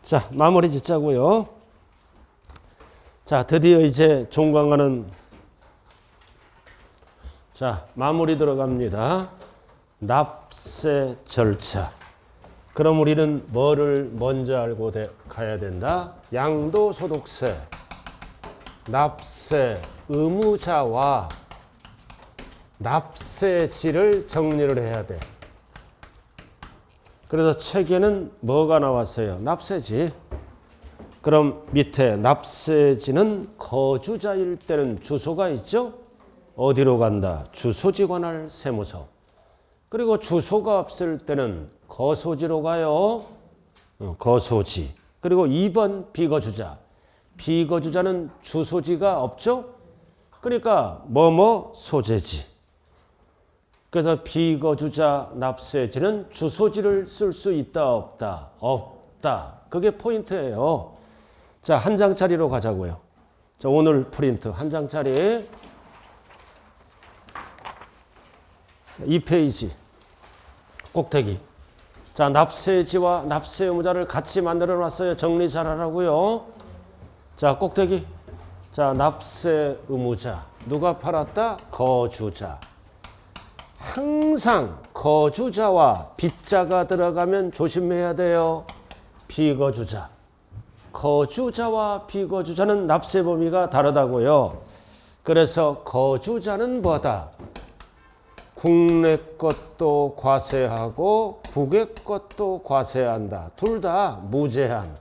자, 마무리 짓자고요. 자, 드디어 이제 종강과는 자, 마무리 들어갑니다. 납세 절차. 그럼 우리는 뭐를 먼저 알고 가야 된다? 양도소득세, 납세 의무자와 납세지를 정리를 해야 돼. 그래서 책에는 뭐가 나왔어요? 납세지. 그럼 밑에 납세지는 거주자일 때는 주소가 있죠? 어디로 간다? 주소지 관할 세무서. 그리고 주소가 없을 때는 거소지로 가요. 거소지. 그리고 2번 비거주자. 비거주자는 주소지가 없죠? 그러니까 뭐뭐 소재지. 그래서 비거주자 납세지는 주소지를 쓸 수 있다 없다? 없다. 그게 포인트예요. 자, 한 장짜리로 가자고요. 자, 오늘 프린트 한 장짜리. 2페이지 꼭대기. 자, 납세지와 납세 의무자를 같이 만들어 놨어요. 정리 잘 하라고요. 자, 꼭대기. 자, 납세 의무자. 누가 팔았다? 거주자. 항상 거주자와 빚자가 들어가면 조심해야 돼요. 비거주자. 거주자와 비거주자는 납세 범위가 다르다고요. 그래서 거주자는 뭐다? 국내 것도 과세하고 국외 것도 과세한다. 둘 다 무제한.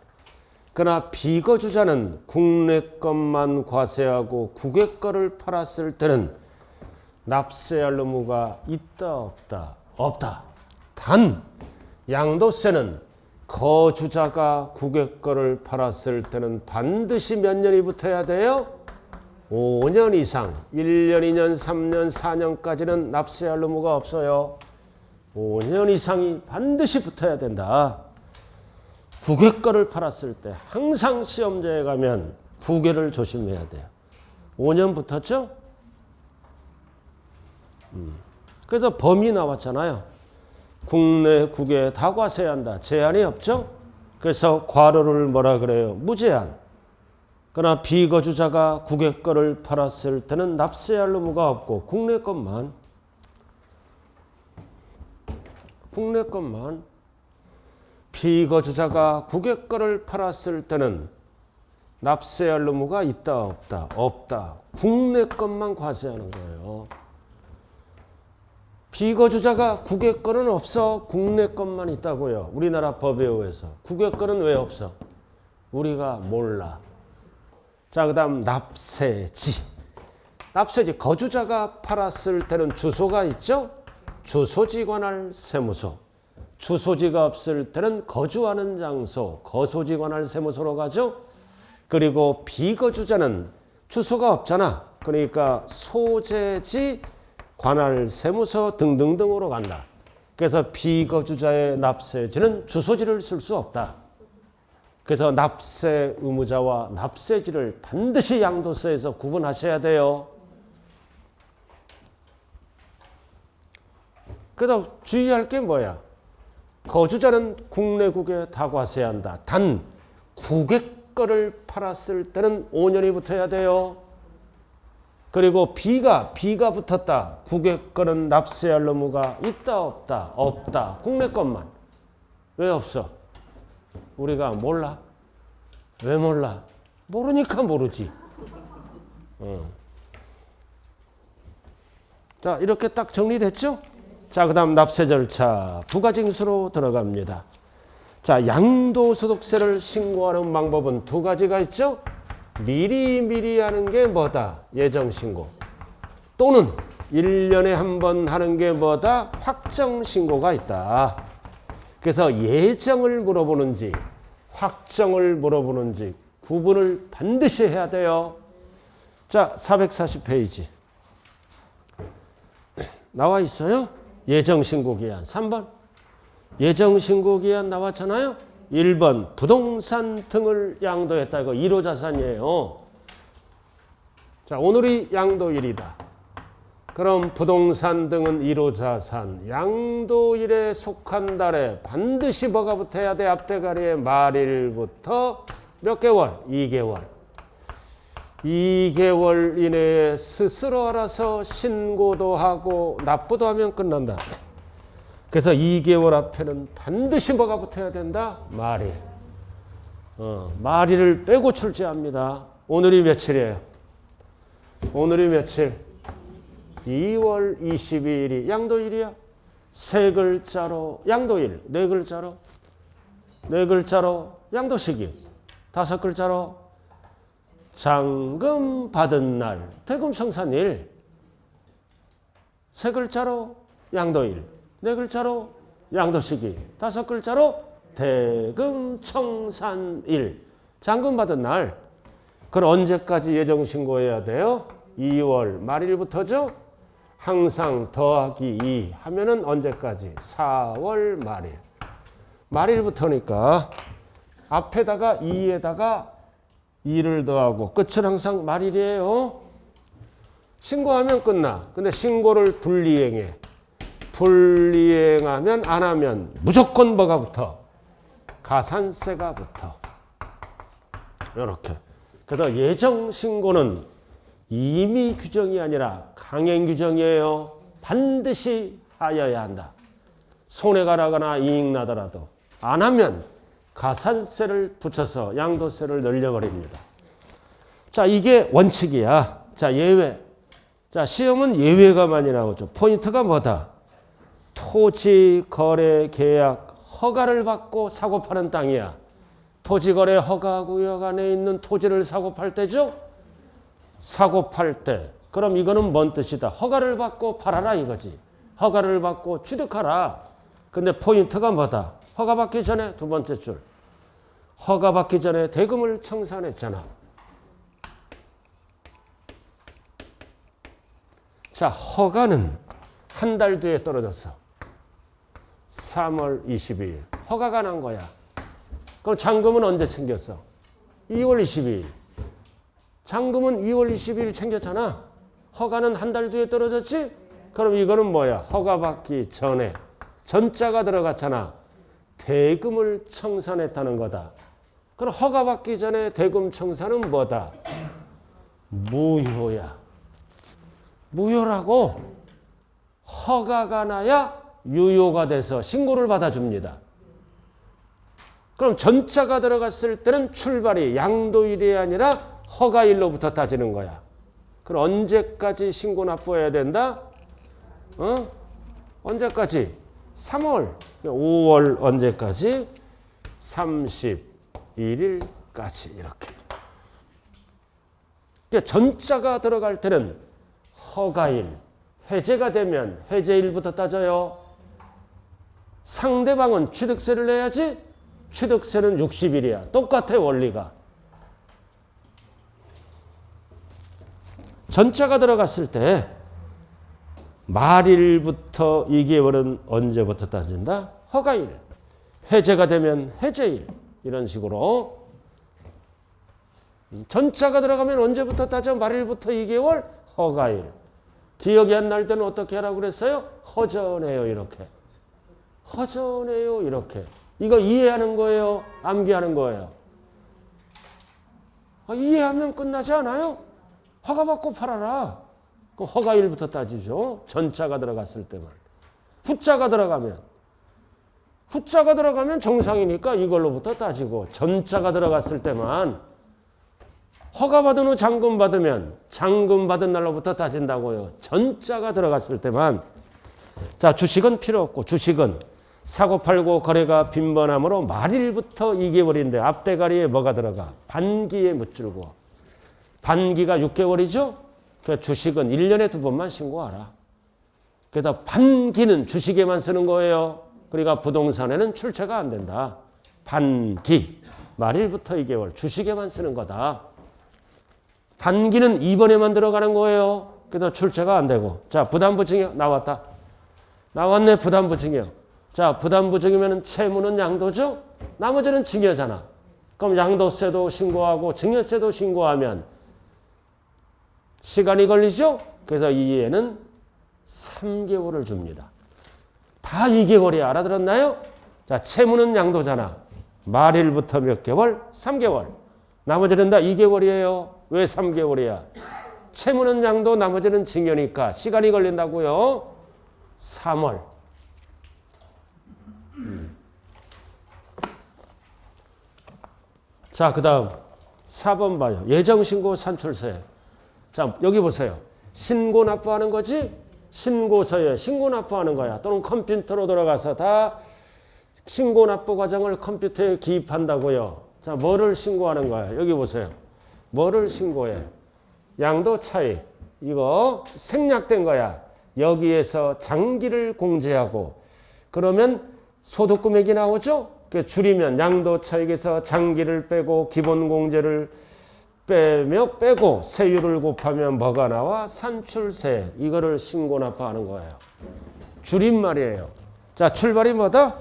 그러나 비거주자는 국내 것만 과세하고 국외 거를 팔았을 때는 납세할 의무가 있다 없다? 없다. 단 양도세는 거주자가 국외 거를 팔았을 때는 반드시 몇 년이 붙어야 돼요? 5년 이상. 1년, 2년, 3년, 4년까지는 납세할 의무가 없어요. 5년 이상이 반드시 붙어야 된다. 국외 거를 팔았을 때 항상 시험장에 가면 국외를 조심해야 돼요. 5년 붙었죠? 그래서 범위 나왔잖아요. 국내, 국외 다 과세한다. 제한이 없죠? 그래서 과로를 뭐라 그래요? 무제한. 그러나 비거주자가 국외 거를 팔았을 때는 납세할 의무가 없고 국내 것만 비거주자가 국외 거를 팔았을 때는 납세할 의무가 있다 없다? 없다. 국내 것만 과세하는 거예요. 비거주자가 국외 거는 없어. 국내 것만 있다고요. 우리나라 법에 의해서. 국외 거는 왜 없어? 우리가 몰라. 자, 그 다음 납세지. 납세지. 거주자가 팔았을 때는 주소가 있죠? 주소지 관할 세무서. 주소지가 없을 때는 거주하는 장소, 거소지 관할 세무서로 가죠? 그리고 비거주자는 주소가 없잖아. 그러니까 소재지 관할 세무서 등등등으로 간다. 그래서 비거주자의 납세지는 주소지를 쓸 수 없다. 그래서 납세 의무자와 납세지를 반드시 양도세에서 구분하셔야 돼요. 그래서 주의할 게 뭐야? 거주자는 국내 국외 다 과세한다. 단 국외 거를 팔았을 때는 5년이 붙어야 돼요. 그리고 비가 붙었다. 국외 거는 납세할 의무가 있다 없다? 없다. 국내 것만. 왜 없어? 우리가 몰라. 왜 몰라? 모르니까 모르지. 자, 이렇게 딱 정리됐죠? 자, 그 다음 납세 절차 부가징수로 들어갑니다. 자, 양도소득세를 신고하는 방법은 두 가지가 있죠? 미리 하는 게 뭐다? 예정신고. 또는 1년에 한 번 하는 게 뭐다? 확정신고가 있다. 그래서 예정을 물어보는지 확정을 물어보는지 구분을 반드시 해야 돼요. 자, 440페이지. 나와 있어요? 예정신고기한 3번. 예정신고기한 나왔잖아요. 1번 부동산 등을 양도했다. 이거 1호 자산이에요. 자, 오늘이 양도일이다. 그럼 부동산 등은 1호자산, 양도일에 속한 달에 반드시 뭐가 붙어야 돼? 앞대가리에 말일부터 몇 개월? 2개월. 2개월 이내에 스스로 알아서 신고도 하고 납부도 하면 끝난다. 그래서 2개월 앞에는 반드시 뭐가 붙어야 된다? 말일. 말일을 빼고 출제합니다. 오늘이 며칠이에요? 오늘이 며칠? 2월 22일이 양도일이야. 세 글자로 양도일, 네 글자로 양도시기, 다섯 글자로 잔금 받은 날, 대금청산일. 세 글자로 양도일, 네 글자로 양도시기, 다섯 글자로 대금청산일. 잔금 받은 날. 그럼 언제까지 예정신고해야 돼요? 2월 말일부터죠? 항상 더하기 2 하면은 언제까지? 4월 말일. 말일부터니까 앞에다가 2에다가 2를 더하고 끝은 항상 말일이에요. 신고하면 끝나. 근데 신고를 불이행해. 불이행하면 안 하면 무조건 뭐가 붙어? 가산세가 붙어. 이렇게. 그래서 예정신고는 임의 규정이 아니라 강행 규정이에요. 반드시 하여야 한다. 손해가 나거나 이익 나더라도 안 하면 가산세를 붙여서 양도세를 늘려버립니다. 자, 이게 원칙이야. 자, 예외. 자, 시험은 예외가 많이 나오죠. 포인트가 뭐다? 토지 거래 계약 허가를 받고 사고 파는 땅이야. 토지 거래 허가 구역 안에 있는 토지를 사고 팔 때죠? 사고 팔 때. 그럼 이거는 뭔 뜻이다? 허가를 받고 팔아라 이거지. 허가를 받고 취득하라. 근데 포인트가 뭐다? 허가 받기 전에 두 번째 줄. 허가 받기 전에 대금을 청산했잖아. 자, 허가는 한 달 뒤에 떨어졌어. 3월 22일. 허가가 난 거야. 그럼 잔금은 언제 챙겼어? 2월 22일. 잔금은 2월 22일 챙겼잖아. 허가는 한 달 뒤에 떨어졌지? 그럼 이거는 뭐야? 허가 받기 전에 전자가 들어갔잖아. 대금을 청산했다는 거다. 그럼 허가 받기 전에 대금 청산은 뭐다? 무효야. 무효라고 허가가 나야 유효가 돼서 신고를 받아줍니다. 그럼 전자가 들어갔을 때는 출발이 양도일이 아니라 허가일로부터 따지는 거야. 그럼 언제까지 신고 납부해야 된다? 언제까지? 3월, 5월 언제까지? 31일까지 이렇게. 그러니까 전자가 들어갈 때는 허가일, 해제가 되면 해제일부터 따져요. 상대방은 취득세를 내야지? 취득세는 60일이야. 똑같아 원리가. 전자가 들어갔을 때 말일부터 2개월은 언제부터 따진다? 허가일. 해제가 되면 해제일. 이런 식으로. 전자가 들어가면 언제부터 따져? 말일부터 2개월? 허가일. 기억이 안 날 때는 어떻게 하라고 그랬어요? 허전해요. 이렇게. 허전해요. 이렇게. 이거 이해하는 거예요? 암기하는 거예요? 이해하면 끝나지 않아요? 허가 받고 팔아라. 그 허가일부터 따지죠. 전자가 들어갔을 때만. 후자가 들어가면 정상이니까 이걸로부터 따지고 전자가 들어갔을 때만 허가 받은 후 잔금 받으면 잔금 받은 날로부터 따진다고요. 전자가 들어갔을 때만. 자, 주식은 필요 없고 주식은 사고 팔고 거래가 빈번하므로 말일부터 2개월인데 앞대가리에 뭐가 들어가? 반기에 묻줄고. 반기가 6개월이죠? 그러니까 주식은 1년에 2번만 신고하라. 그래서 반기는 주식에만 쓰는 거예요. 그러니까 부동산에는 출제가 안 된다. 반기. 말일부터 2개월. 주식에만 쓰는 거다. 반기는 2번에만 들어가는 거예요. 그래서 출제가 안 되고. 자, 부담부증액 나왔다. 나왔네, 부담부증액. 자, 부담부증이면 채무는 양도죠? 나머지는 증여잖아. 그럼 양도세도 신고하고 증여세도 신고하면 시간이 걸리죠? 그래서 이해는 3개월을 줍니다. 다 2개월이야. 알아들었나요? 자, 채무는 양도잖아. 말일부터 몇 개월? 3개월. 나머지는 다 2개월이에요. 왜 3개월이야? 채무는 양도, 나머지는 징여니까 시간이 걸린다고요. 3월. 자, 그 다음 4번 봐요. 예정신고 산출세. 자, 여기 보세요. 신고 납부하는 거지? 신고서에 신고 납부하는 거야. 또는 컴퓨터로 들어가서 다 신고 납부 과정을 컴퓨터에 기입한다고요. 자, 뭐를 신고하는 거야? 여기 보세요. 뭐를 신고해? 양도 차익. 이거 생략된 거야. 여기에서 장기를 공제하고 그러면 소득 금액이 나오죠? 줄이면 양도 차익에서 장기를 빼고 기본 공제를 빼고 세율을 곱하면 뭐가 나와? 산출세. 이거를 신고 납부하는 거예요. 줄임말이에요. 자, 출발이 뭐다?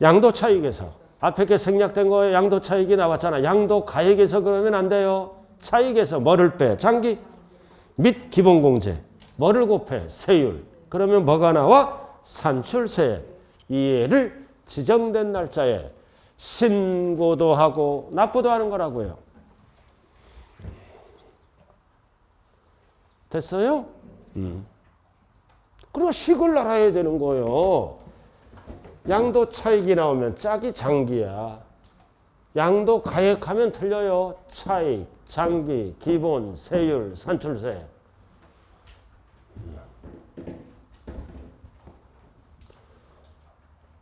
양도 차익에서. 앞에 게 생략된 거에 양도 차익이 나왔잖아. 양도 가액에서 그러면 안 돼요. 차익에서 뭐를 빼? 장기 및 기본 공제. 뭐를 곱해? 세율. 그러면 뭐가 나와? 산출세. 이해를 지정된 날짜에 신고도 하고 납부도 하는 거라고요. 됐어요? 그리고 식을 알아야 되는 거예요. 양도 차익이 나오면 짝이 장기야. 양도 가액하면 틀려요. 차익, 장기, 기본, 세율, 산출세.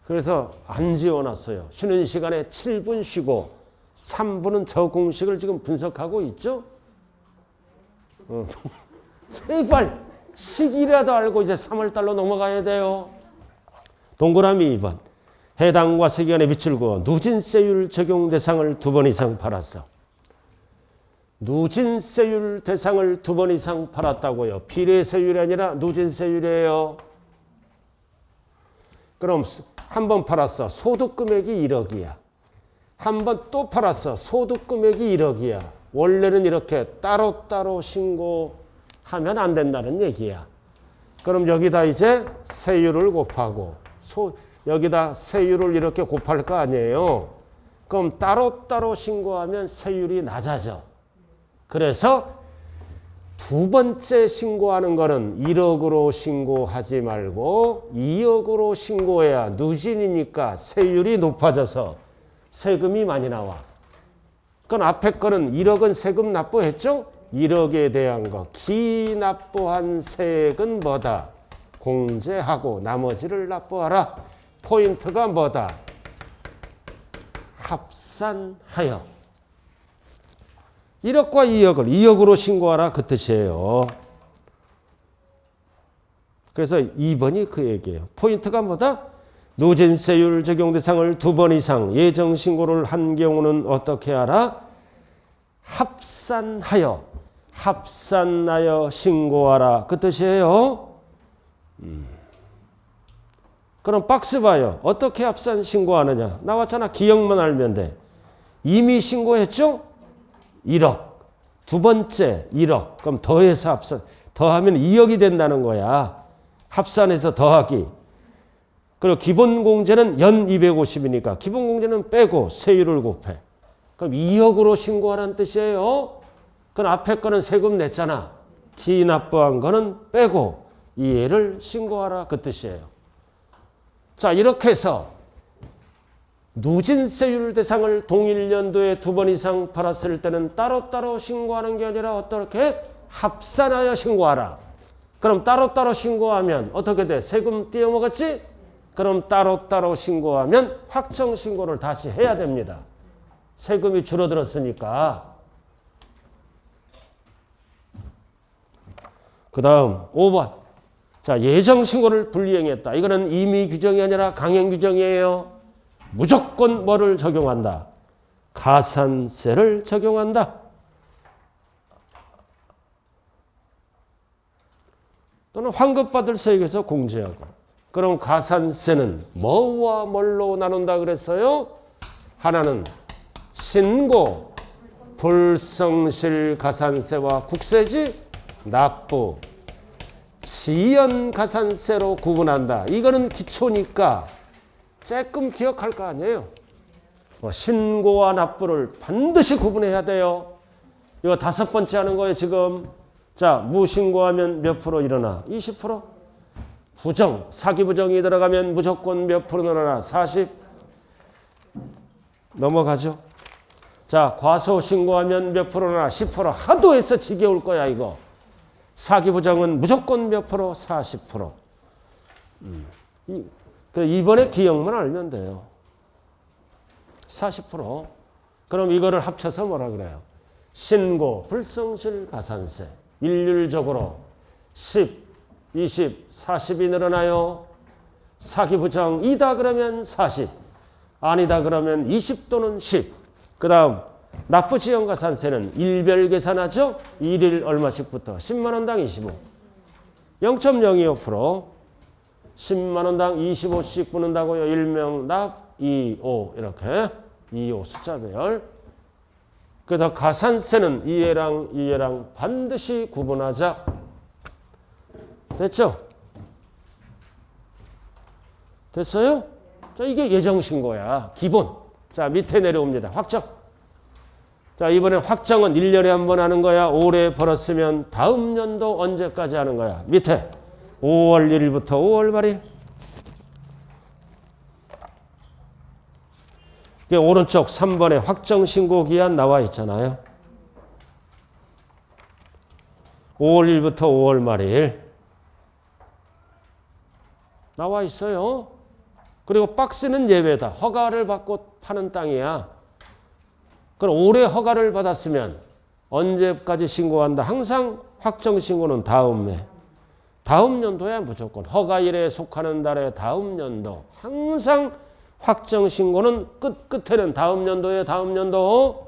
그래서 안 지워놨어요. 쉬는 시간에 7분 쉬고 3분은 저 공식을 지금 분석하고 있죠? 제발 시기라도 알고 이제 3월달로 넘어가야 돼요. 동그라미 2번. 해당 과세기간에 빚을 그어 누진세율 적용 대상을 2번 이상 팔았어. 누진세율 대상을 2번 이상 팔았다고요. 비례세율이 아니라 누진세율이에요. 그럼 한 번 팔았어. 소득금액이 1억이야. 한 번 또 팔았어. 소득금액이 1억이야. 원래는 이렇게 따로따로 신고하면 안 된다는 얘기야. 그럼 여기다 이제 세율을 곱하고 여기다 세율을 이렇게 곱할 거 아니에요. 그럼 따로따로 신고하면 세율이 낮아져. 그래서 두 번째 신고하는 거는 1억으로 신고하지 말고 2억으로 신고해야 누진이니까 세율이 높아져서 세금이 많이 나와. 그건 앞에 거는 1억은 세금 납부했죠? 1억에 대한 거 기납부한 세액은 뭐다? 공제하고 나머지를 납부하라. 포인트가 뭐다? 합산하여. 1억과 2억을 2억으로 신고하라 그 뜻이에요. 그래서 2번이 그 얘기예요. 포인트가 뭐다? 누진세율 적용 대상을 2번 이상 예정 신고를 한 경우는 어떻게 하라? 합산하여 신고하라 그 뜻이에요. 그럼 박스 봐요. 어떻게 합산 신고하느냐? 나왔잖아. 기억만 알면 돼. 이미 신고했죠? 1억. 두 번째 1억. 그럼 더해서 합산. 더하면 2억이 된다는 거야. 합산해서 더하기. 그리고 기본공제는 연 250이니까 기본공제는 빼고 세율을 곱해. 그럼 2억으로 신고하라는 뜻이에요. 그럼 앞에 거는 세금 냈잖아. 기납부한 거는 빼고 이해를 신고하라 그 뜻이에요. 자, 이렇게 해서 누진세율 대상을 동일 연도에 2번 이상 팔았을 때는 따로따로 신고하는 게 아니라 어떻게? 합산하여 신고하라. 그럼 따로따로 신고하면 어떻게 돼? 세금 떼어먹었지? 그럼 따로따로 신고하면 확정 신고를 다시 해야 됩니다. 세금이 줄어들었으니까. 그 다음 5번. 자, 예정 신고를 불이행했다. 이거는 임의 규정이 아니라 강행 규정이에요. 무조건 뭐를 적용한다? 가산세를 적용한다. 또는 환급받을 세액에서 공제하고. 그럼 가산세는 뭐와 뭘로 나눈다 그랬어요? 하나는 신고, 불성실 가산세와 국세지, 납부. 시연가산세로 구분한다. 이거는 기초니까 조금 기억할 거 아니에요. 신고와 납부를 반드시 구분해야 돼요. 이거 5번째 하는 거예요, 지금. 자, 무신고하면 몇 프로 일어나? 20%? 부정, 사기 부정이 들어가면 무조건 몇 프로 늘어나? 40? 넘어가죠. 자, 과소 신고하면 몇 프로나? 10%. 하도 해서 지겨울 거야, 이거. 사기 부정은 무조건 몇 프로? 40%. 이번에 기억만 알면 돼요. 40%. 그럼 이거를 합쳐서 뭐라 그래요? 신고, 불성실 가산세. 일률적으로 10, 20, 40이 늘어나요. 사기 부정이다 그러면 40. 아니다 그러면 20 또는 10. 그 다음 납부지연가산세는 일별 계산하죠. 일일 얼마씩부터 10만 원당 25. 0.025%. 10만 원당 25씩 붙는다고요. 일명 납 25 이렇게 25 숫자별. 그래서 가산세는 이해랑 반드시 구분하자. 됐죠? 됐어요? 자, 이게 예정신고야. 기본. 자, 밑에 내려옵니다. 확정. 자, 이번엔 확정은 1년에 한 번 하는 거야. 올해 벌었으면 다음 년도 언제까지 하는 거야? 밑에 5월 1일부터 5월 8일. 오른쪽 3번에 확정신고기한 나와 있잖아요. 5월 1일부터 5월 말일 나와 있어요. 그리고 박스는 예외다. 허가를 받고 파는 땅이야. 그럼 올해 허가를 받았으면 언제까지 신고한다? 항상 확정신고는 다음 해. 다음 연도야 무조건. 허가일에 속하는 달에 다음 연도. 항상 확정신고는 끝에는 다음 연도에 다음 연도.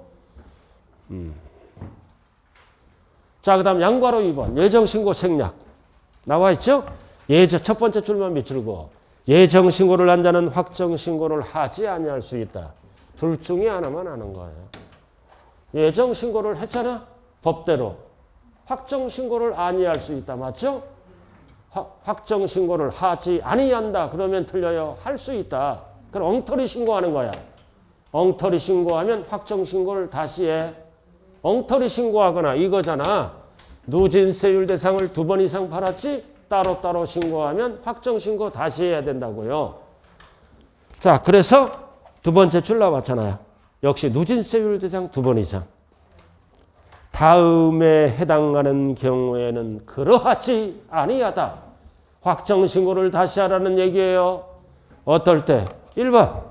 자, 그 다음 양괄호 2번. 예정신고 생략. 나와 있죠? 첫 번째 줄만 밑줄고. 예정신고를 한 자는 확정신고를 하지 아니할 수 있다. 둘 중에 하나만 하는 거예요. 예정신고를 했잖아. 법대로. 확정신고를 아니할 수 있다. 맞죠? 확정신고를 하지 아니한다. 그러면 틀려요. 할 수 있다. 그럼 엉터리 신고하는 거야. 엉터리 신고하면 확정신고를 다시 해. 엉터리 신고하거나 이거잖아. 누진세율 대상을 2번 이상 팔았지? 따로따로 신고하면 확정신고 다시 해야 된다고요. 자, 그래서 두 번째 줄 나왔잖아요. 역시 누진세율 대상 2번 이상. 다음에 해당하는 경우에는 그러하지 아니하다. 확정신고를 다시 하라는 얘기예요. 어떨 때? 1번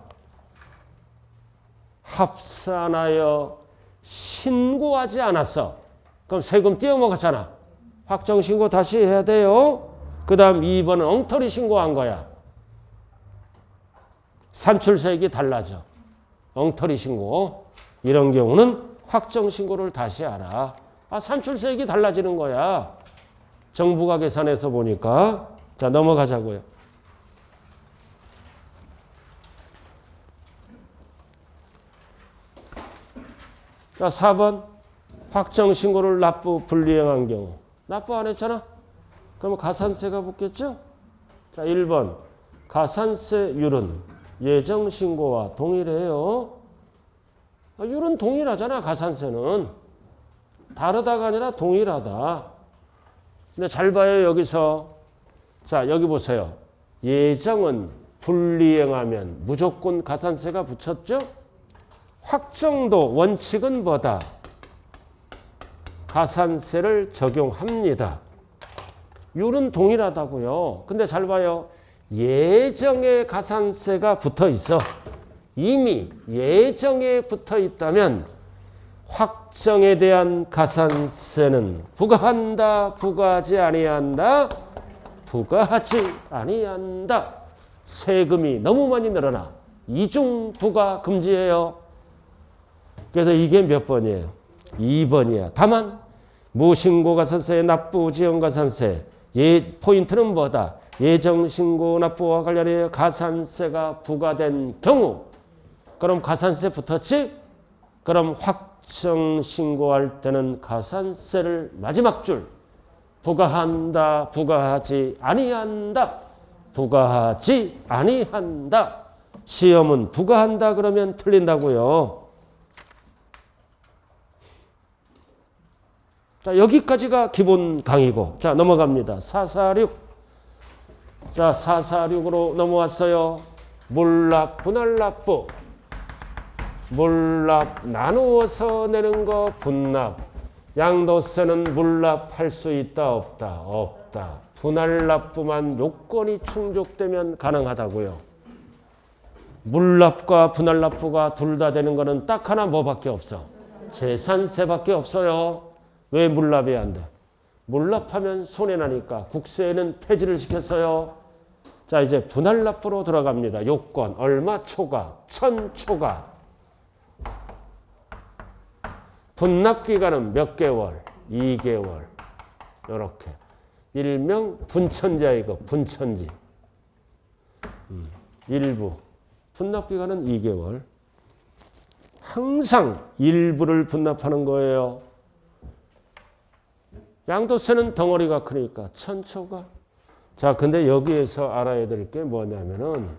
합산하여 신고하지 않았어. 그럼 세금 띄어먹었잖아. 확정신고 다시 해야 돼요. 그 다음 2번은 엉터리 신고한 거야. 산출세액이 달라져. 엉터리 신고. 이런 경우는 확정신고를 다시 하라. 아, 산출세액이 달라지는 거야. 정부가 계산해서 보니까. 자, 넘어가자고요. 자, 4번 확정신고를 납부 불이행한 경우. 납부 안 했잖아. 그러면 가산세가 붙겠죠. 자, 1번 가산세율은 예정신고와 동일해요. 율은 동일하잖아. 가산세는. 다르다가 아니라 동일하다. 근데 잘 봐요. 여기서. 자, 여기 보세요. 예정은 불이행하면 무조건 가산세가 붙였죠. 확정도 원칙은 뭐다? 가산세를 적용합니다. 율은 동일하다고요. 근데 잘 봐요. 예정에 가산세가 붙어 있어. 이미 예정에 붙어 있다면 확정에 대한 가산세는 부과한다, 부과하지 아니한다, 부과하지 아니한다. 세금이 너무 많이 늘어나. 이중 부과 금지예요. 그래서 이게 몇 번이에요? 2번이야. 다만 무신고가산세의 납부지연가산세 포인트는 뭐다? 예정신고 납부와 관련해 가산세가 부과된 경우. 그럼 가산세 붙었지? 그럼 확정신고할 때는 가산세를 마지막 줄 부과한다. 부과하지 아니한다. 부과하지 아니한다. 시험은 부과한다 그러면 틀린다고요. 자, 여기까지가 기본 강의고. 자, 넘어갑니다. 446. 자, 446으로 넘어왔어요. 몰랍, 분할납부. 몰랍 나누어서 내는 거 분납. 양도세는 몰랍할 수 있다 없다? 없다. 분할납부만 요건이 충족되면 가능하다고요. 몰랍과 분할납부가 둘 다 되는 거는 딱 하나 뭐밖에 없어? 재산세밖에 없어요. 왜 몰랍이 안 돼? 몰랍하면 손해나니까 국세에는 폐지를 시켰어요. 자, 이제 분할납부로 들어갑니다. 요건 얼마 초과? 1000초과. 분납기간은 몇 개월? 2개월. 요렇게. 일명 분천지야 이거. 분천지. 일부. 분납기간은 2개월. 항상 일부를 분납하는 거예요. 양도세는 덩어리가 크니까 1000초과. 자, 근데 여기에서 알아야 될 게 뭐냐면은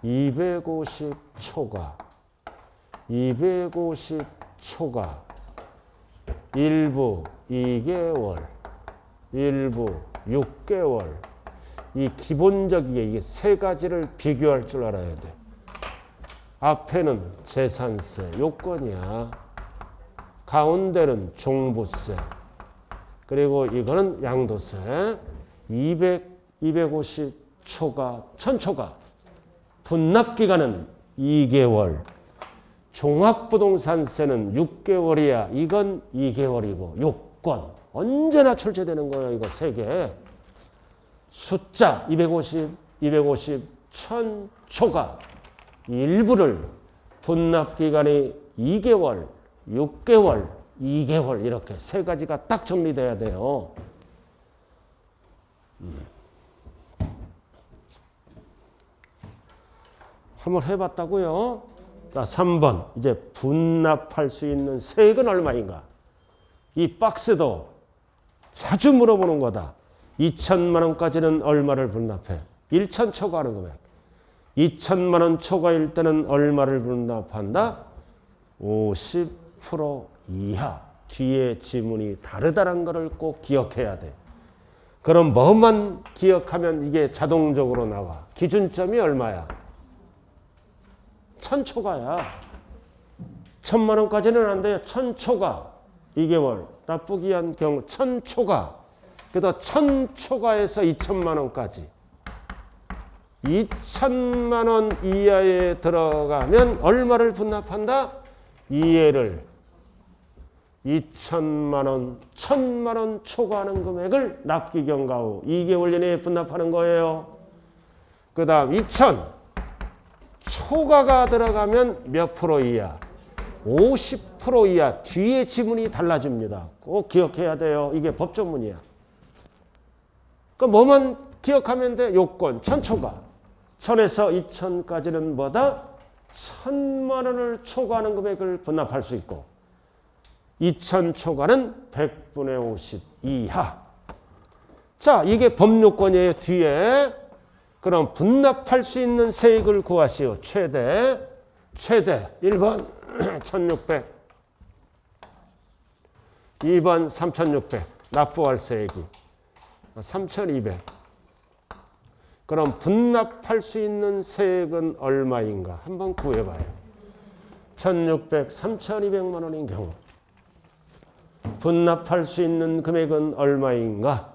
250초과. 250초과. 일부 2개월. 일부 6개월. 이 기본적이게 이게 세 가지를 비교할 줄 알아야 돼. 앞에는 재산세 요건이야. 가운데는 종부세. 그리고 이거는 양도세. 250초과 1000초과. 분납기간은 2개월. 종합부동산세는 6개월이야. 이건 2개월이고. 요건 언제나 출제되는 거예요. 이거 3개. 숫자 250, 1000초과. 일부를 분납기간이 2개월, 6개월, 2개월 이렇게 세 가지가 딱 정리돼야 돼요. 한번 해봤다고요? 자, 3번. 이제 분납할 수 있는 세액은 얼마인가? 이 박스도 자주 물어보는 거다. 2천만 원까지는 얼마를 분납해? 1천 초과하는 금액. 2천만 원 초과일 때는 얼마를 분납한다? 50% 이하. 뒤에 지문이 다르다는 것을 꼭 기억해야 돼. 그럼 뭐만 기억하면 이게 자동적으로 나와. 기준점이 얼마야? 1000초과야. 1000만 원까지는 안 돼요. 1000초과. 2개월. 납부기 한 경우 1000초과. 그래서 1000초과에서 2천만 원까지. 2천만 원 이하에 들어가면 얼마를 분납한다? 이해를 2천만 원, 1000만 원 초과하는 금액을 납기 경과 후 2개월 이내에 분납하는 거예요. 그 다음 2000 초과가 들어가면 몇 프로 이하? 50% 이하. 뒤에 지문이 달라집니다. 꼭 기억해야 돼요. 이게 법조문이야. 그럼 뭐만 기억하면 돼? 요건 1000초과. 1000에서 2000까지는 뭐다? 1000만 원을 초과하는 금액을 분납할 수 있고 2000 초과는 100분의 50 이하. 자, 이게 법요건이에요. 뒤에. 그럼 분납할 수 있는 세액을 구하시오. 최대 1번 1600, 2번 3600. 납부할 세액이 3200. 그럼 분납할 수 있는 세액은 얼마인가? 한번 구해봐요. 1600, 3200만 원인 경우 분납할 수 있는 금액은 얼마인가?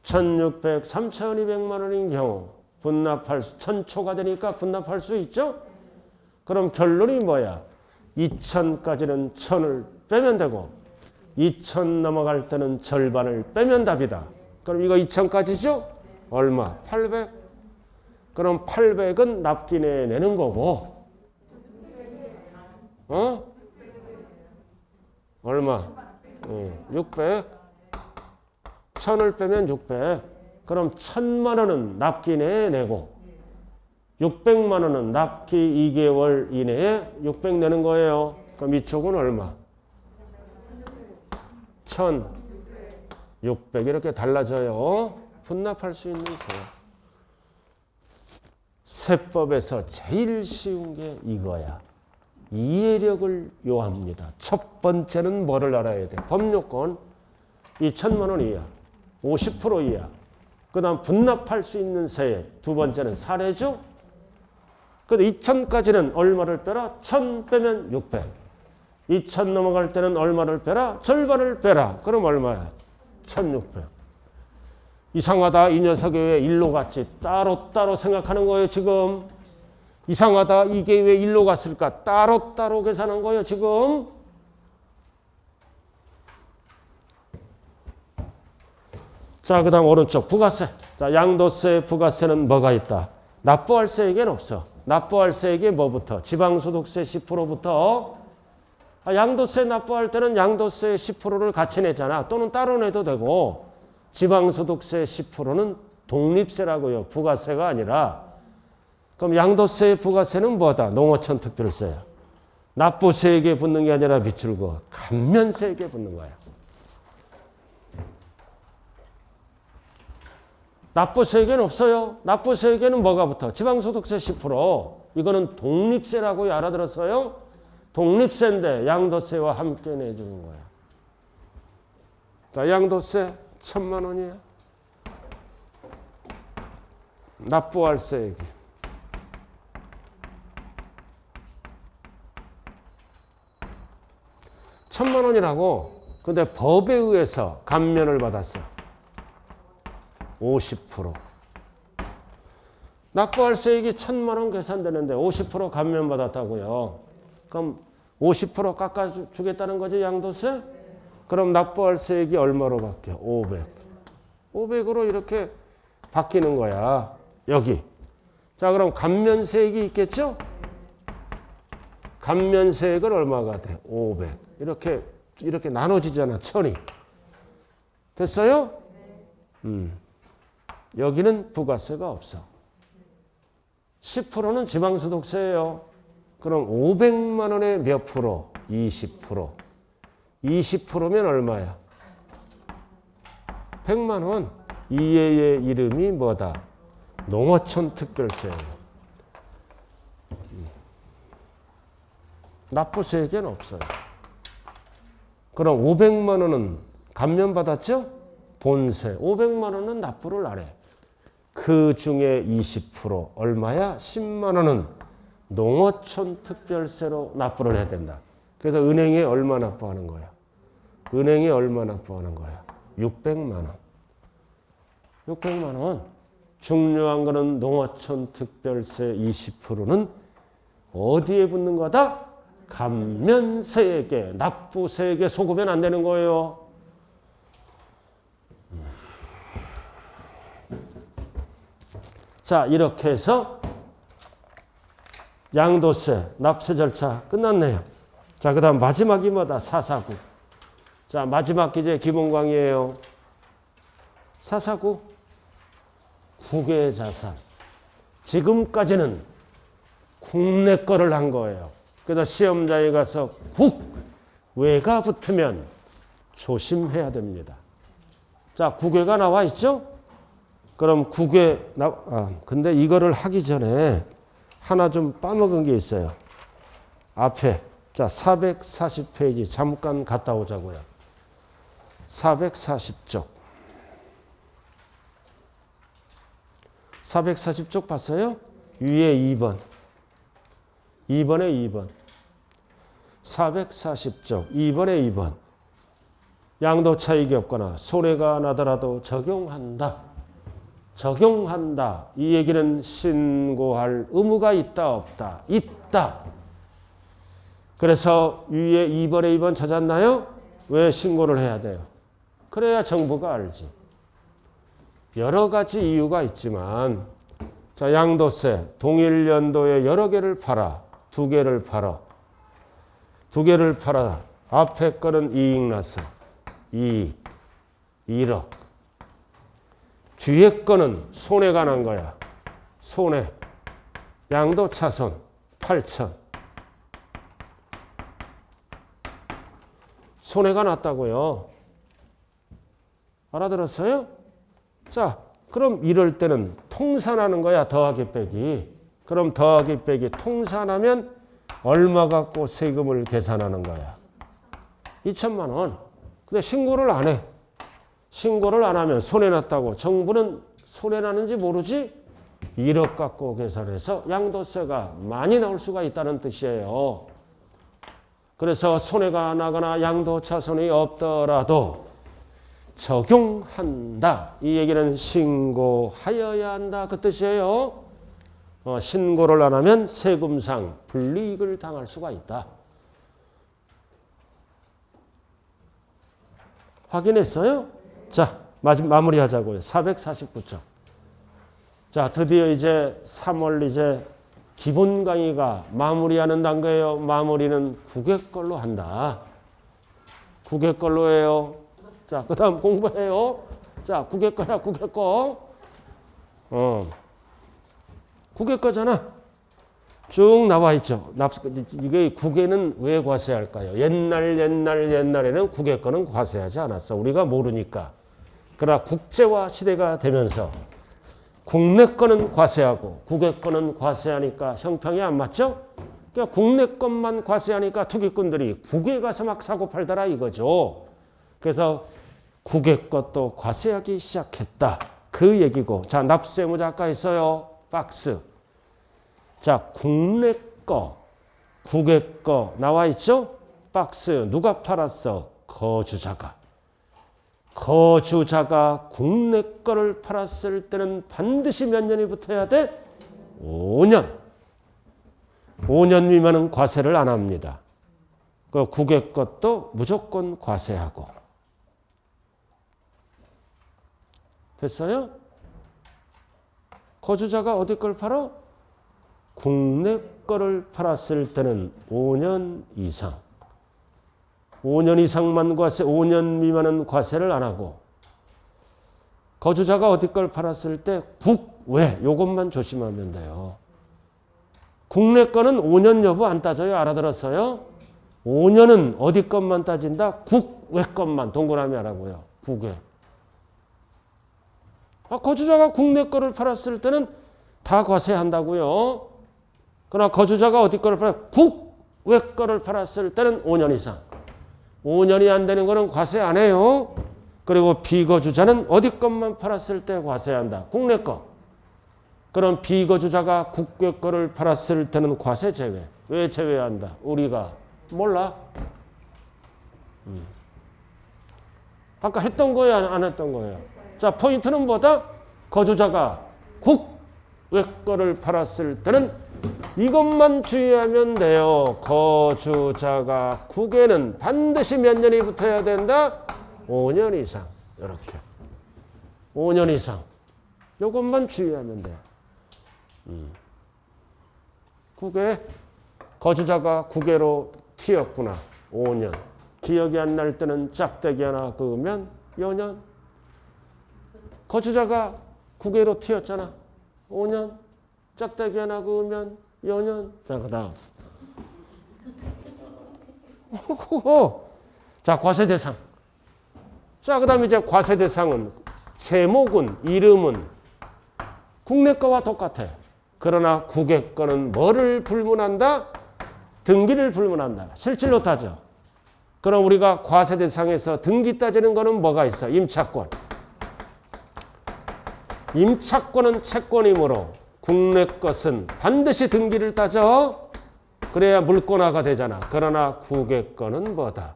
1600, 3200만 원인 경우 분납할 1000초가 되니까 분납할 수 있죠? 그럼 결론이 뭐야? 2000까지는 1000을 빼면 되고 2000 넘어갈 때는 절반을 빼면 답이다. 그럼 이거 2000까지죠? 얼마? 800. 그럼 800은 납기 내에 내는 거고 얼마? 600. 1000을 빼면 600. 그럼 1000만 원은 납기 내에 내고 600만 원은 납기 2개월 이내에 600 내는 거예요. 그럼 이쪽은 얼마? 1000. 600 이렇게 달라져요. 분납할 수 있는 세. 세법에서 제일 쉬운 게 이거야. 이해력을 요합니다. 첫 번째는 뭐를 알아야 돼? 법요건 2천만 원 이하, 50% 이하. 그 다음 분납할 수 있는 세액. 두 번째는 사례주. 근데 2천까지는 얼마를 빼라? 1,000 빼면 600. 2천 넘어갈 때는 얼마를 빼라? 절반을 빼라. 그럼 얼마야? 1,600. 이상하다. 이 녀석이 왜 일로 갔지? 따로따로 생각하는 거예요, 지금. 이상하다. 이게 왜 일로 갔을까? 따로따로 계산한 거예요, 지금. 자, 그 다음 오른쪽 부가세. 자, 양도세, 부가세는 뭐가 있다? 납부할세액에는 없어. 납부할세액에 뭐부터? 지방소득세 10%부터. 양도세 납부할 때는 양도세 10%를 같이 내잖아. 또는 따로 내도 되고. 지방소득세 10%는 독립세라고요. 부가세가 아니라. 그럼 양도세, 부가세는 뭐다? 농어촌 특별세야. 납부세액에 붙는 게 아니라 밑줄 그어. 감면세액에 붙는 거야. 납부세액에는 없어요. 납부세액에는 뭐가 붙어? 지방소득세 10%. 이거는 독립세라고요. 알아들었어요? 독립세인데 양도세와 함께 내주는 거야. 자, 양도세 1,000만 원이야. 납부할세액이. 1,000만 원이라고. 근데 법에 의해서 감면을 받았어. 50%. 납부할세액이 1,000만 원 계산되는데 50% 감면받았다고요. 그럼 50% 깎아주겠다는 거지, 양도세? 그럼 납부할세액이 얼마로 바뀌어? 500. 500으로 이렇게 바뀌는 거야. 여기. 자, 그럼 감면세액이 있겠죠? 감면세액은 얼마가 돼? 500. 이렇게 나눠지잖아, 천이. 됐어요? 여기는 부가세가 없어. 10%는 지방소득세예요. 그럼 500만 원에 몇 프로? 20%. 20%면 얼마야? 100만 원. 이해의 이름이 뭐다? 농어촌 특별세예요. 납부세액에는 없어요. 그럼 500만 원은 감면받았죠? 본세. 500만 원은 납부를 안 해. 그 중에 20% 얼마야? 10만 원은 농어촌 특별세로 납부를 해야 된다. 그래서 은행에 얼마 납부하는 거야? 은행에 얼마 납부하는 거야? 600만 원. 600만 원. 중요한 거는 농어촌 특별세 20%는 어디에 붙는 거다? 감면세액에, 납부세액에 속으면 안 되는 거예요. 자, 이렇게 해서 양도세, 납세 절차 끝났네요. 자, 그 다음 마지막이 뭐다? 사사구. 자, 마지막 기재 기본 강의예요. 사사구. 국외자산. 지금까지는 국내 거를 한 거예요. 그래서 시험장에 가서 국외가 붙으면 조심해야 됩니다. 자, 국외가 나와 있죠? 그럼 근데 이거를 하기 전에 하나 좀 빠먹은 게 있어요. 앞에. 자, 440페이지 잠깐 갔다 오자고요. 440쪽. 440쪽 봤어요? 위에 2번. 2번에 2번. 440쪽. 2번에 2번. 양도 차익이 없거나 손해가 나더라도 적용한다. 적용한다. 이 얘기는 신고할 의무가 있다, 없다? 있다. 그래서 위에 2번에 2번 찾았나요? 왜 신고를 해야 돼요? 그래야 정부가 알지. 여러 가지 이유가 있지만, 자, 양도세, 동일 연도에 여러 개를 팔아. 2개를 팔아. 2개를 팔아. 앞에 거는 이익 났어. 이익. 1억. 뒤에 거는 손해가 난 거야. 손해. 양도 차손. 8천. 손해가 났다고요. 알아들었어요? 자, 그럼 이럴 때는 통산하는 거야. 더하기 빼기. 그럼 더하기 빼기 통산하면 얼마 갖고 세금을 계산하는 거야? 2천만 원. 근데 신고를 안 해. 신고를 안 하면 손해났다고. 정부는 손해나는지 모르지? 1억 갖고 계산해서 양도세가 많이 나올 수가 있다는 뜻이에요. 그래서 손해가 나거나 양도차손이 없더라도 적용한다. 이 얘기는 신고하여야 한다. 그 뜻이에요. 신고를 안 하면 세금상 불이익을 당할 수가 있다. 확인했어요? 자, 마무리하자고요. 449쪽. 자, 드디어 이제 3월 이제 기본 강의가 마무리하는 단계예요. 마무리는 국외걸로 한다. 국외걸로 해요. 자, 그 다음 공부해요. 자, 국외거야, 국외거. 국외거잖아. 쭉 나와 있죠. 이게 국외는 왜 과세할까요? 옛날에는 국외거는 과세하지 않았어. 우리가 모르니까. 그러나 국제화 시대가 되면서 국내 거는 과세하고 국외 거는 과세하니까 형평이 안 맞죠? 그러니까 국내 것만 과세하니까 투기꾼들이 국외 가서 막 사고 팔더라 이거죠. 그래서 국외 것도 과세하기 시작했다. 그 얘기고. 자, 납세의무자 아까 있어요. 박스. 자, 국내 거, 국외 거 나와 있죠? 박스. 누가 팔았어? 거주자가. 거주자가 국내 거를 팔았을 때는 반드시 몇 년이 붙어야 돼? 5년. 5년 미만은 과세를 안 합니다. 그 국외 것도 무조건 과세하고. 됐어요? 거주자가 어디 걸 팔아? 국내 거를 팔았을 때는 5년 이상. 5년 이상만 과세, 5년 미만은 과세를 안 하고, 거주자가 어디 걸 팔았을 때 국외, 요것만 조심하면 돼요. 국내 거는 5년 여부 안 따져요. 알아들었어요? 5년은 어디 것만 따진다? 국외 것만 동그라미 하라고요. 국외. 거주자가 국내 거를 팔았을 때는 다 과세한다고요. 그러나 거주자가 어디 거를 국외 거를 팔았을 때는 5년 이상. 5년이 안 되는 거는 과세 안 해요. 그리고 비거주자는 어디 것만 팔았을 때 과세한다. 국내 거. 그럼 비거주자가 국외 거를 팔았을 때는 과세 제외. 왜 제외한다? 우리가 몰라. 아까 했던 거예요? 안 했던 거예요? 자, 포인트는 뭐다? 거주자가 국외 거를 팔았을 때는 이것만 주의하면 돼요. 거주자가 국외는 반드시 몇 년이 붙어야 된다? 5년 이상. 이렇게. 5년 이상. 이것만 주의하면 돼요. 국외, 거주자가 국외로 튀었구나. 5년. 기억이 안 날 때는 짝대기 하나 그으면 5년. 거주자가 국외로 튀었잖아. 5년. 짝대기 하나 그으면 5년. 자, 그 다음. 자, 과세 대상. 자, 그 다음 이제 과세 대상은 제목은, 이름은 국내 거와 똑같아. 그러나 국외 거는 뭐를 불문한다? 등기를 불문한다. 실질로 따져. 그럼 우리가 과세 대상에서 등기 따지는 거는 뭐가 있어? 임차권. 임차권은 채권이므로 국내 것은 반드시 등기를 따져. 그래야 물권화가 되잖아. 그러나 국외 거는 뭐다?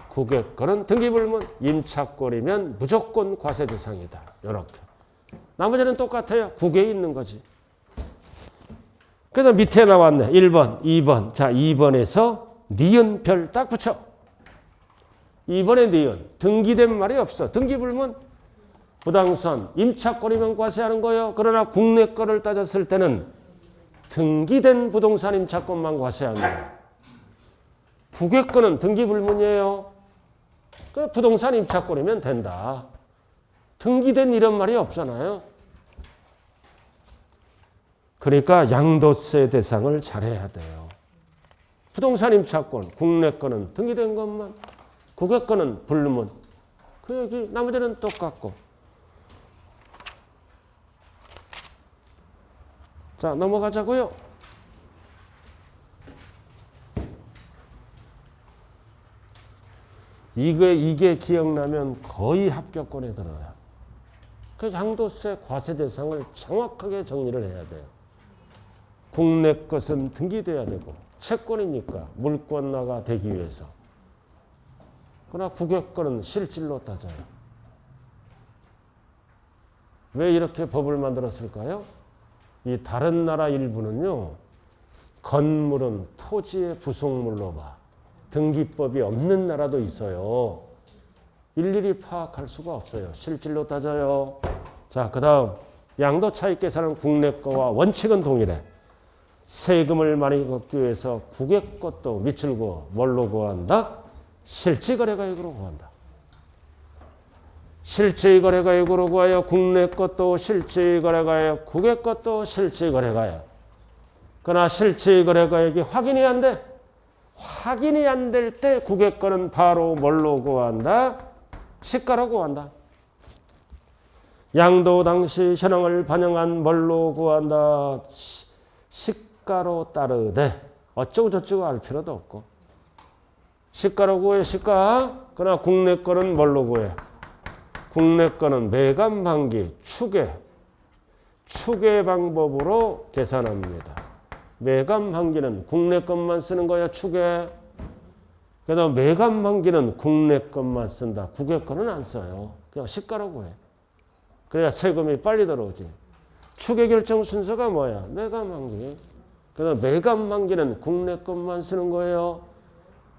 국외 거는 등기불문. 임차권이면 무조건 과세 대상이다. 이렇게. 나머지는 똑같아요. 국외에 있는 거지. 그래서 밑에 나왔네. 1번, 2번. 자, 2번에서 니은 별 딱 붙여. 2번에 니은. 등기된 말이 없어. 등기불문. 부당선, 임차권이면 과세하는 거예요. 그러나 국내 거를 따졌을 때는 등기된 부동산 임차권만 과세하는 거예요. 국외 거는 등기불문이에요. 그 부동산 임차권이면 된다. 등기된 이런 말이 없잖아요. 그러니까 양도세 대상을 잘해야 돼요. 부동산 임차권, 국내 거는 등기된 것만, 국외 거는 불문. 그 얘기 나머지는 똑같고. 자, 넘어가자고요. 이게 기억나면 거의 합격권에 들어요. 그 양도세 과세 대상을 정확하게 정리를 해야 돼요. 국내 것은 등기돼야 되고 채권이니까 물권화가 되기 위해서. 그러나 국외권은 실질로 따져요. 왜 이렇게 법을 만들었을까요? 이 다른 나라 일부는요. 건물은 토지의 부속물로 봐. 등기법이 없는 나라도 있어요. 일일이 파악할 수가 없어요. 실질로 따져요. 자, 그 다음 양도 차익 계산은 국내 거와 원칙은 동일해. 세금을 많이 걷기 위해서 국외 것도 밑줄 그어 뭘로 구한다? 실질거래가액으로 구한다. 실질거래가액으로 구하여 국내 것도 실질거래가액, 국외 것도 실질거래가액. 그러나 실질거래가액이 확인이 안 돼. 확인이 안 될 때 국외 거는 바로 뭘로 구한다? 시가로 구한다. 양도 당시 현황을 반영한 뭘로 구한다? 시가로 따르되 어쩌고 저쩌고 할 필요도 없고. 시가로 구해 시가. 그러나 국내 거는 뭘로 구해? 국내 거는 매감반기 추계 방법으로 계산합니다. 매감반기는 국내 것만 쓰는 거야, 추계. 그래도 매감반기는 국내 것만 쓴다. 국외 거는 안 써요. 그냥 시가라고 해. 그래야 세금이 빨리 들어오지. 추계 결정 순서가 뭐야? 매감반기. 그래서 매감반기는 국내 것만 쓰는 거예요.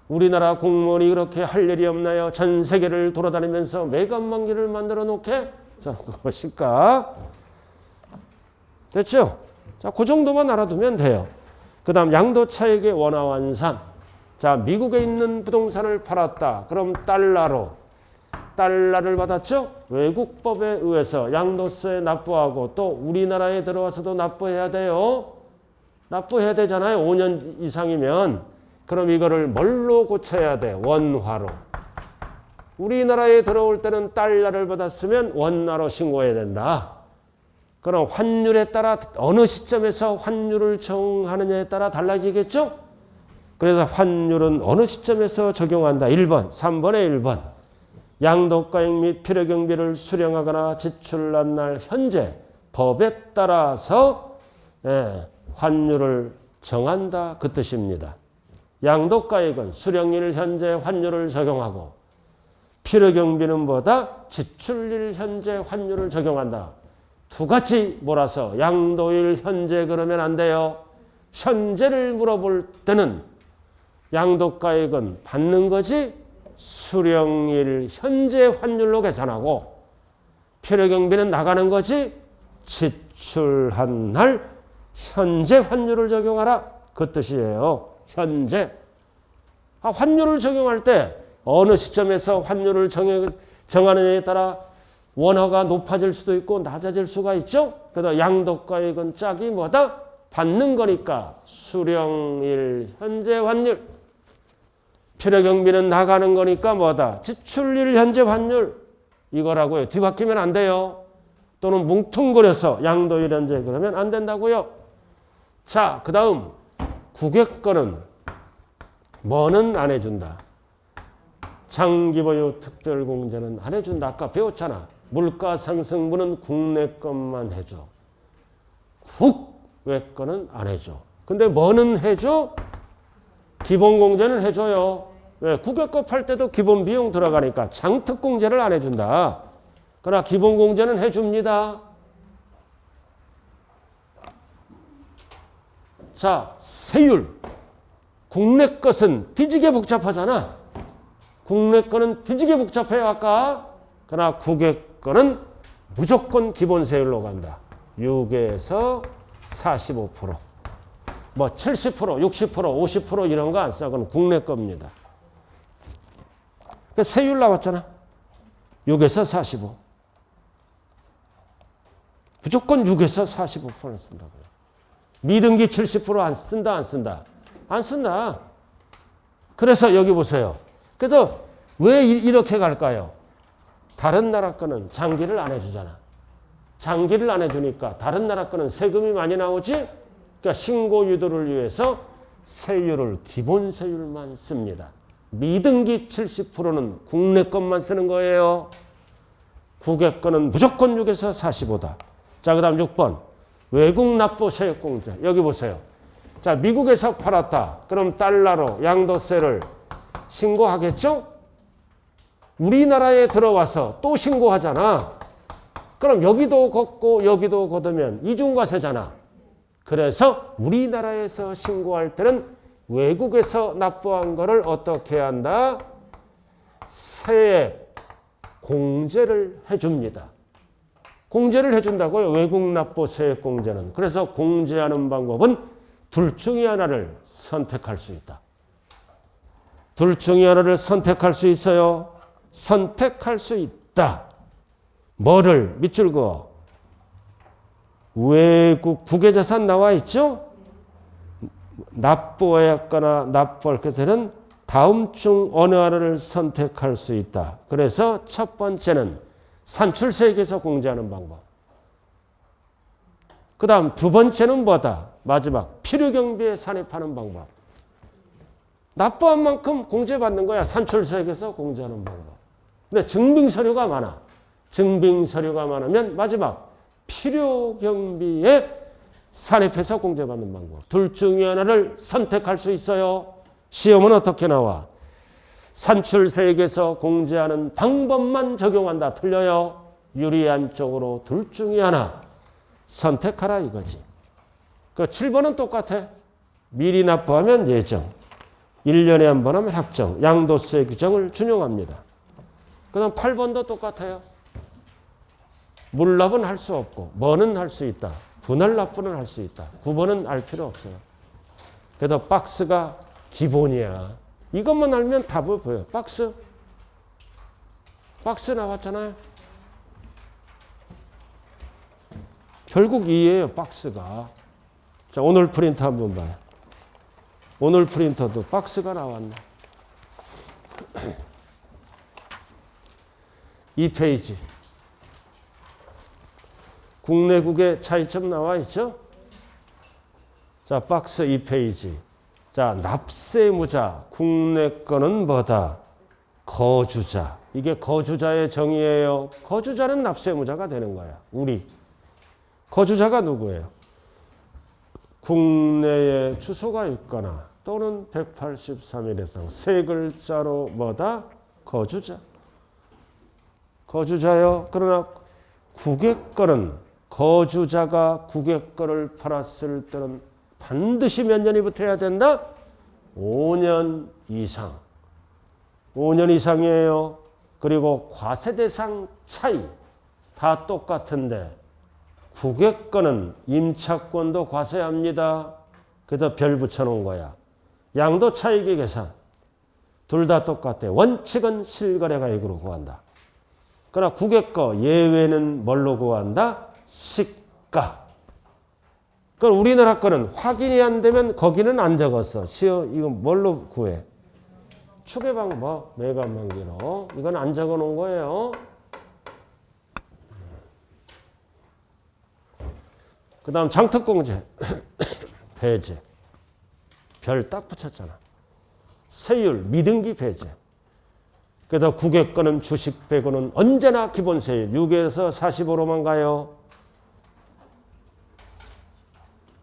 우리나라 공무원이 그렇게 할 일이 없나요? 전 세계를 돌아다니면서 매감반기를 만들어 놓게? 자, 그거 시가. 됐죠? 자, 그 정도만 알아두면 돼요. 그 다음 양도 차익의 원화 환산. 자, 미국에 있는 부동산을 팔았다. 그럼 달러를 받았죠? 외국법에 의해서 양도세 납부하고 또 우리나라에 들어와서도 납부해야 돼요. 납부해야 되잖아요. 5년 이상이면. 그럼 이거를 뭘로 고쳐야 돼? 원화로. 우리나라에 들어올 때는 달러를 받았으면 원화로 신고해야 된다. 그럼 환율에 따라 어느 시점에서 환율을 정하느냐에 따라 달라지겠죠? 그래서 환율은 어느 시점에서 적용한다. 1번, 3번에 1번. 양도가액 및 필요경비를 수령하거나 지출한 날 현재 법에 따라서 환율을 정한다. 그 뜻입니다. 양도가액은 수령일 현재 환율을 적용하고 필요경비는 뭐다? 지출일 현재 환율을 적용한다. 두 가지 몰아서 양도일 현재 그러면 안 돼요. 현재를 물어볼 때는 양도가액은 받는 거지 수령일 현재 환율로 계산하고 필요경비는 나가는 거지 지출한 날 현재 환율을 적용하라. 그 뜻이에요. 현재. 환율을 적용할 때 어느 시점에서 환율을 정하느냐에 따라 원화가 높아질 수도 있고 낮아질 수가 있죠. 그래서 양도가액은 짝이 뭐다? 받는 거니까 수령일 현재 환율. 필요경비는 나가는 거니까 뭐다? 지출일 현재 환율. 이거라고요. 뒤바뀌면 안 돼요. 또는 뭉뚱그려서 양도일 현재 그러면 안 된다고요. 자, 그 다음 국외 거는 뭐는 안 해준다. 장기보유 특별공제는 안 해준다. 아까 배웠잖아. 물가상승분은 국내 것만 해줘. 국외 거는 안 해줘. 근데 뭐는 해줘? 기본공제는 해줘요. 왜? 국외 거 팔 때도 기본 비용 들어가니까 장특공제를 안 해준다. 그러나 기본공제는 해줍니다. 자, 세율. 국내 것은 뒤지게 복잡하잖아. 국내 거는 뒤지게 복잡해요, 아까. 그러나 국외 거는 무조건 기본 세율로 간다. 6에서 45%. 뭐 70%, 60%, 50% 이런 거 안 써. 그건 국내 겁니다. 그러니까 세율 나왔잖아. 6에서 45. 무조건 6에서 45% 쓴다고요. 미등기 70% 안 쓴다, 안 쓴다? 안 쓴다. 그래서 여기 보세요. 그래서 왜 이렇게 갈까요? 다른 나라 거는 장기를 안 해주잖아. 장기를 안 해주니까 다른 나라 거는 세금이 많이 나오지? 그러니까 신고 유도를 위해서 세율을 기본 세율만 씁니다. 미등기 70%는 국내 것만 쓰는 거예요. 국외 거는 무조건 6에서 45다. 자, 그 다음 6번. 외국 납부 세액공제. 여기 보세요. 자, 미국에서 팔았다. 그럼 달러로 양도세를 신고하겠죠? 우리나라에 들어와서 또 신고하잖아. 그럼 여기도 걷고 여기도 걷으면 이중과세잖아. 그래서 우리나라에서 신고할 때는 외국에서 납부한 거를 어떻게 한다? 세액 공제를 해줍니다. 공제를 해준다고요. 외국 납부 세액 공제는. 그래서 공제하는 방법은 둘 중에 하나를 선택할 수 있다. 둘 중에 하나를 선택할 수 있어요. 선택할 수 있다. 뭐를? 밑줄 그어. 외국 국외자산 나와 있죠? 납부하였거나 납부할 때는 다음 중 어느 하나를 선택할 수 있다. 그래서 첫 번째는 산출세액에서 공제하는 방법. 그 다음 두 번째는 뭐다? 마지막 필요경비에 산입하는 방법. 납부한 만큼 공제받는 거야. 산출세액에서 공제하는 방법. 근데 증빙서류가 많아. 증빙서류가 많으면 마지막 필요경비에 산입해서 공제받는 방법. 둘 중에 하나를 선택할 수 있어요. 시험은 어떻게 나와? 산출세액에서 공제하는 방법만 적용한다. 틀려요. 유리한 쪽으로 둘 중에 하나 선택하라 이거지. 그 7번은 똑같아. 미리 납부하면 예정. 1년에 한 번 하면 확정. 양도세 규정을 준용합니다. 그 다음 8번도 똑같아요. 물납은 할 수 없고 뭐는 할 수 있다. 분할 납부는 할 수 있다. 9번은 알 필요 없어요. 그래도 박스가 기본이야. 이것만 알면 답을 보여. 박스. 박스 나왔잖아요. 결국 이에요. 박스가. 자, 오늘 프린터 한번 봐요. 오늘 프린터도 박스가 나왔네. 이 페이지. 국내국의 차이점 나와 있죠? 자, 박스 2페이지. 자, 납세무자. 국내 거는 뭐다? 거주자. 이게 거주자의 정의예요. 거주자는 납세무자가 되는 거야. 우리. 거주자가 누구예요? 국내에 주소가 있거나 또는 183일 이상 세 글자로 뭐다? 거주자. 거주자요. 그러나 국외 거는 거주자가 국외 거를 팔았을 때는 반드시 몇 년이 붙어야 된다? 5년 이상. 5년 이상이에요. 그리고 과세 대상 차이 다 똑같은데 국외 거는 임차권도 과세합니다. 그래서 별 붙여놓은 거야. 양도 차익의 계산. 둘 다 똑같아. 원칙은 실거래가액으로 구한다. 그러나 국외 거 예외는 뭘로 구한다? 시가. 그럼 우리나라 거는 확인이 안 되면 거기는 안 적었어. 이거 뭘로 구해? 추계 방법, 매각만기로. 이건 안 적어 놓은 거예요. 그 다음 장특공제, 배제. 별 딱 붙였잖아. 세율, 미등기 배제. 그래서 국외 거는 주식 빼고는 언제나 기본세율 6에서 45로만 가요.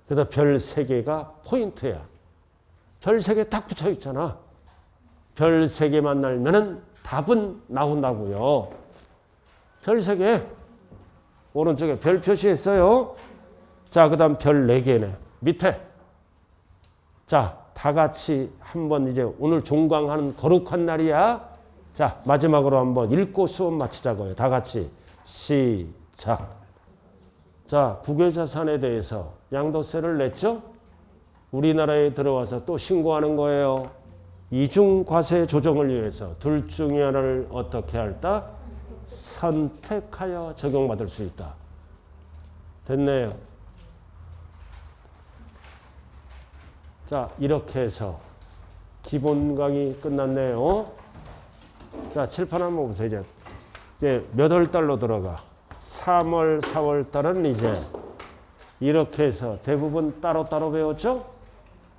그래서 별 3개가 포인트야. 별 3개 딱 붙여 있잖아. 별 3개만 날면은 답은 나온다고요. 별 3개. 오른쪽에 별 표시했어요. 자, 그 다음 별 4개네. 밑에. 자, 다 같이 한번 이제 오늘 종강하는 거룩한 날이야. 자, 마지막으로 한번 읽고 수업 마치자고요. 다 같이 시작. 자, 국외자산에 대해서 양도세를 냈죠? 우리나라에 들어와서 또 신고하는 거예요. 이중과세 조정을 위해서 둘 중에 하나를 어떻게 할다? 선택하여 적용받을 수 있다. 됐네요. 자, 이렇게 해서 기본 강의 끝났네요. 자, 칠판 한번 보세요. 이제 이제 몇 월 달로 들어가? 3월, 4월 달은 이제 이렇게 해서 대부분 따로따로 배웠죠?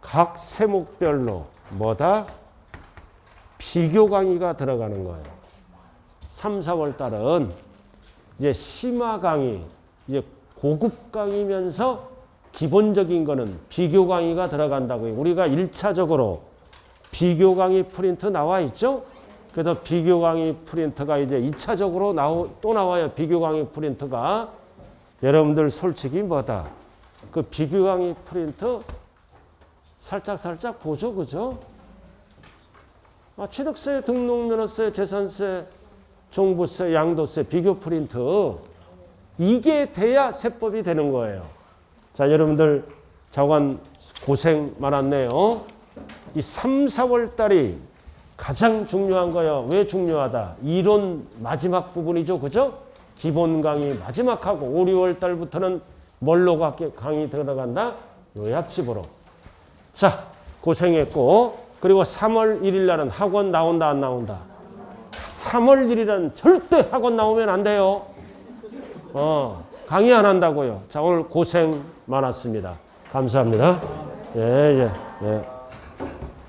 각 세목별로 뭐다? 비교 강의가 들어가는 거예요. 3, 4월 달은 이제 심화 강의, 이제 고급 강의면서 기본적인 거는 비교 강의가 들어간다고요. 우리가 1차적으로 비교 강의 프린트 나와 있죠? 그래서 비교 강의 프린트가 이제 2차적으로 또 나와요. 비교 강의 프린트가. 여러분들 솔직히 뭐다? 그 비교 강의 프린트 살짝 보죠. 그죠? 취득세, 등록면허세, 재산세, 종부세, 양도세, 비교 프린트. 이게 돼야 세법이 되는 거예요. 자, 여러분들 자관 고생 많았네요. 이 3, 4월 달이 가장 중요한 거예요. 왜 중요하다? 이론 마지막 부분이죠. 그죠? 기본 강의 마지막하고 5, 6월 달부터는 뭘로 강의 들어간다? 요약집으로. 자, 고생했고 그리고 3월 1일 날은 학원 나온다 안 나온다? 3월 1일은 절대 학원 나오면 안 돼요. 강의 안 한다고요. 자, 오늘 고생 많았습니다. 감사합니다. 예.